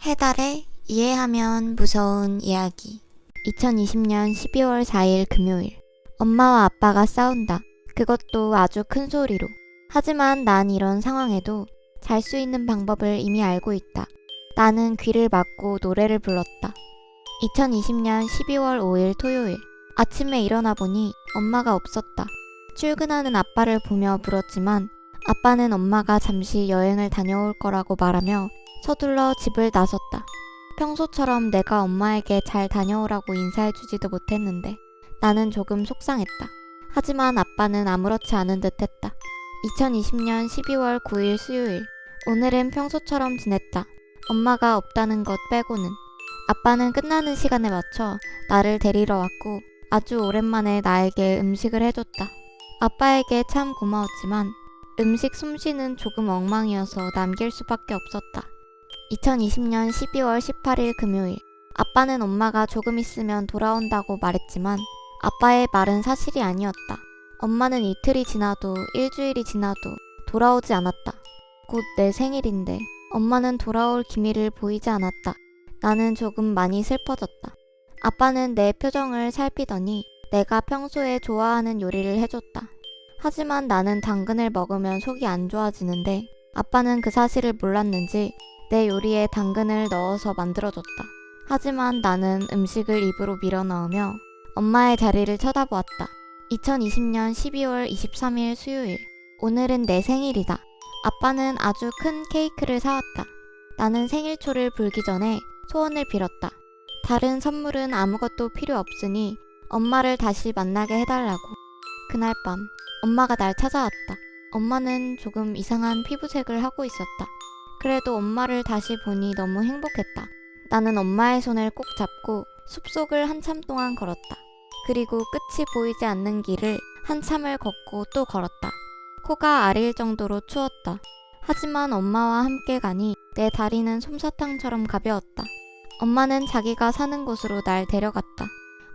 해달의 이해하면 무서운 이야기. 2020년 12월 4일 금요일. 엄마와 아빠가 싸운다. 그것도 아주 큰 소리로. 하지만 난 이런 상황에도 잘 수 있는 방법을 이미 알고 있다. 나는 귀를 막고 노래를 불렀다. 2020년 12월 5일 토요일. 아침에 일어나 보니 엄마가 없었다. 출근하는 아빠를 보며 불었지만 아빠는 엄마가 잠시 여행을 다녀올 거라고 말하며 서둘러 집을 나섰다. 평소처럼 내가 엄마에게 잘 다녀오라고 인사해주지도 못했는데 나는 조금 속상했다. 하지만 아빠는 아무렇지 않은 듯했다. 2020년 12월 9일 수요일. 오늘은 평소처럼 지냈다. 엄마가 없다는 것 빼고는. 아빠는 끝나는 시간에 맞춰 나를 데리러 왔고 아주 오랜만에 나에게 음식을 해줬다. 아빠에게 참 고마웠지만 음식 솜씨는 조금 엉망이어서 남길 수밖에 없었다. 2020년 12월 18일 금요일. 아빠는 엄마가 조금 있으면 돌아온다고 말했지만 아빠의 말은 사실이 아니었다. 엄마는 이틀이 지나도 일주일이 지나도 돌아오지 않았다. 곧 내 생일인데 엄마는 돌아올 기미를 보이지 않았다. 나는 조금 많이 슬퍼졌다. 아빠는 내 표정을 살피더니 내가 평소에 좋아하는 요리를 해줬다. 하지만 나는 당근을 먹으면 속이 안 좋아지는데 아빠는 그 사실을 몰랐는지 내 요리에 당근을 넣어서 만들어줬다. 하지만 나는 음식을 입으로 밀어넣으며 엄마의 자리를 쳐다보았다. 2020년 12월 23일 수요일. 오늘은 내 생일이다. 아빠는 아주 큰 케이크를 사왔다. 나는 생일초를 불기 전에 소원을 빌었다. 다른 선물은 아무것도 필요 없으니 엄마를 다시 만나게 해달라고. 그날 밤 엄마가 날 찾아왔다. 엄마는 조금 이상한 피부색을 하고 있었다. 그래도 엄마를 다시 보니 너무 행복했다. 나는 엄마의 손을 꼭 잡고 숲속을 한참 동안 걸었다. 그리고 끝이 보이지 않는 길을 한참을 걷고 또 걸었다. 코가 아릴 정도로 추웠다. 하지만 엄마와 함께 가니 내 다리는 솜사탕처럼 가벼웠다. 엄마는 자기가 사는 곳으로 날 데려갔다.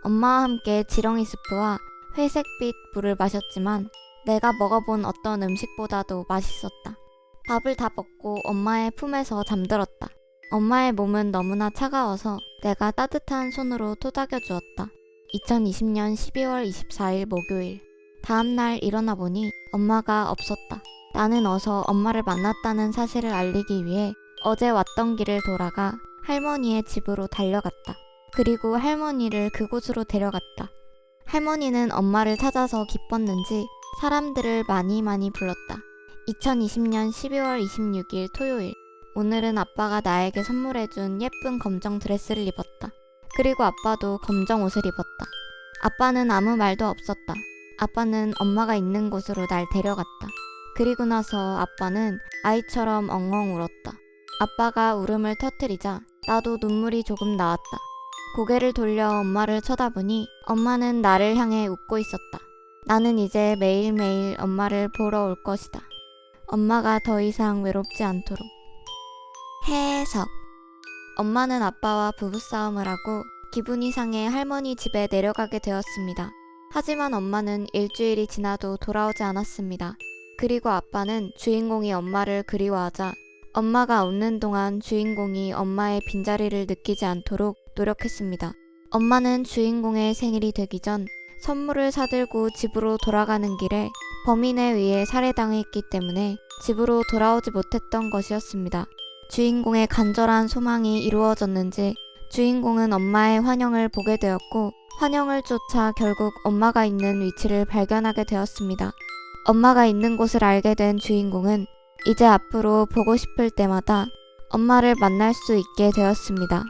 엄마와 함께 지렁이 스프와 회색빛 물을 마셨지만 내가 먹어본 어떤 음식보다도 맛있었다. 밥을 다 먹고 엄마의 품에서 잠들었다. 엄마의 몸은 너무나 차가워서 내가 따뜻한 손으로 토닥여 주었다. 2020년 12월 24일 목요일. 다음날 일어나 보니 엄마가 없었다. 나는 어서 엄마를 만났다는 사실을 알리기 위해 어제 왔던 길을 돌아가 할머니의 집으로 달려갔다. 그리고 할머니를 그곳으로 데려갔다. 할머니는 엄마를 찾아서 기뻤는지 사람들을 많이 불렀다. 2020년 12월 26일 토요일. 오늘은 아빠가 나에게 선물해준 예쁜 검정 드레스를 입었다. 그리고 아빠도 검정 옷을 입었다. 아빠는 아무 말도 없었다. 아빠는 엄마가 있는 곳으로 날 데려갔다. 그리고 나서 아빠는 아이처럼 엉엉 울었다. 아빠가 울음을 터뜨리자 나도 눈물이 조금 나왔다. 고개를 돌려 엄마를 쳐다보니 엄마는 나를 향해 웃고 있었다. 나는 이제 매일매일 엄마를 보러 올 것이다. 엄마가 더 이상 외롭지 않도록. 해석. 엄마는 아빠와 부부싸움을 하고 기분이 상해 할머니 집에 내려가게 되었습니다. 하지만 엄마는 일주일이 지나도 돌아오지 않았습니다. 그리고 아빠는 주인공이 엄마를 그리워하자 엄마가 없는 동안 주인공이 엄마의 빈자리를 느끼지 않도록 노력했습니다. 엄마는 주인공의 생일이 되기 전 선물을 사들고 집으로 돌아가는 길에 범인에 의해 살해당했기 때문에 집으로 돌아오지 못했던 것이었습니다. 주인공의 간절한 소망이 이루어졌는지 주인공은 엄마의 환영을 보게 되었고 환영을 쫓아 결국 엄마가 있는 위치를 발견하게 되었습니다. 엄마가 있는 곳을 알게 된 주인공은 이제 앞으로 보고 싶을 때마다 엄마를 만날 수 있게 되었습니다.